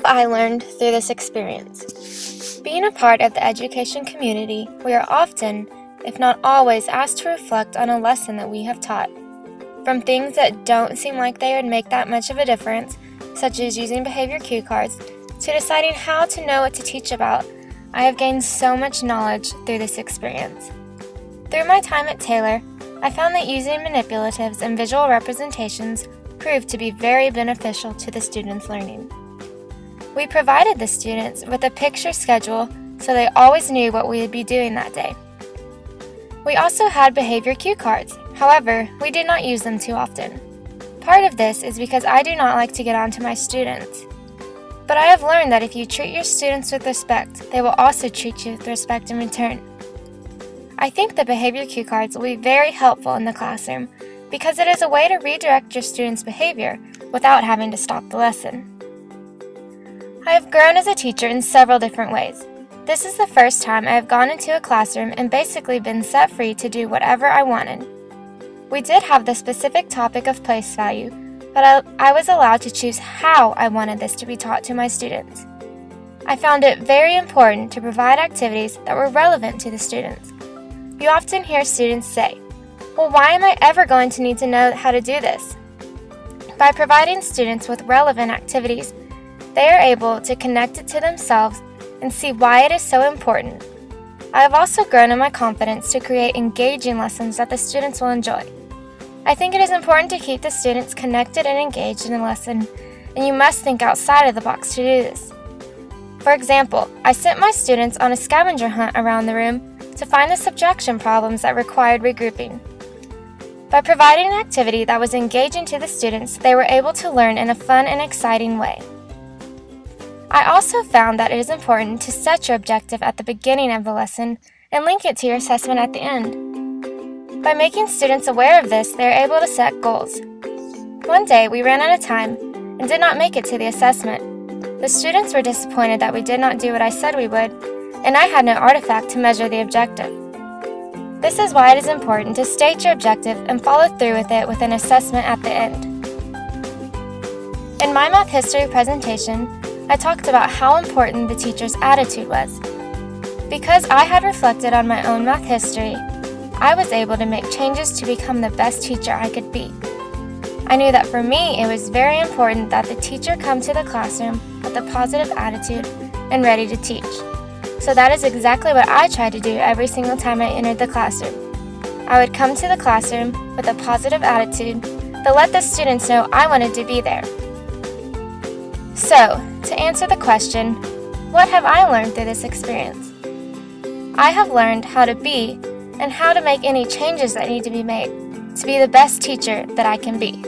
have I learned through this experience? Being a part of the education community, we are often, if not always, asked to reflect on a lesson that we have taught. From things that don't seem like they would make that much of a difference, such as using behavior cue cards, to deciding how to know what to teach about, I have gained so much knowledge through this experience. Through my time at Taylor, I found that using manipulatives and visual representations proved to be very beneficial to the students' learning. We provided the students with a picture schedule so they always knew what we would be doing that day. We also had behavior cue cards, however, we did not use them too often. Part of this is because I do not like to get on to my students. But I have learned that if you treat your students with respect, they will also treat you with respect in return. I think the behavior cue cards will be very helpful in the classroom because it is a way to redirect your students' behavior without having to stop the lesson. I have grown as a teacher in several different ways. This is the first time I have gone into a classroom and basically been set free to do whatever I wanted. We did have the specific topic of place value, but I was allowed to choose how I wanted this to be taught to my students. I found it very important to provide activities that were relevant to the students. You often hear students say, "Well, why am I ever going to need to know how to do this?" By providing students with relevant activities, they are able to connect it to themselves and see why it is so important. I have also grown in my confidence to create engaging lessons that the students will enjoy. I think it is important to keep the students connected and engaged in a lesson, and you must think outside of the box to do this. For example, I sent my students on a scavenger hunt around the room to find the subtraction problems that required regrouping. By providing an activity that was engaging to the students, they were able to learn in a fun and exciting way. I also found that it is important to set your objective at the beginning of the lesson and link it to your assessment at the end. By making students aware of this, they are able to set goals. One day, we ran out of time and did not make it to the assessment. The students were disappointed that we did not do what I said we would, and I had no artifact to measure the objective. This is why it is important to state your objective and follow through with it with an assessment at the end. In my math history presentation, I talked about how important the teacher's attitude was. Because I had reflected on my own math history, I was able to make changes to become the best teacher I could be. I knew that for me, it was very important that the teacher come to the classroom with a positive attitude and ready to teach. So that is exactly what I tried to do every single time I entered the classroom. I would come to the classroom with a positive attitude that let the students know I wanted to be there. So, to answer the question, what have I learned through this experience? I have learned how to be and how to make any changes that need to be made to be the best teacher that I can be.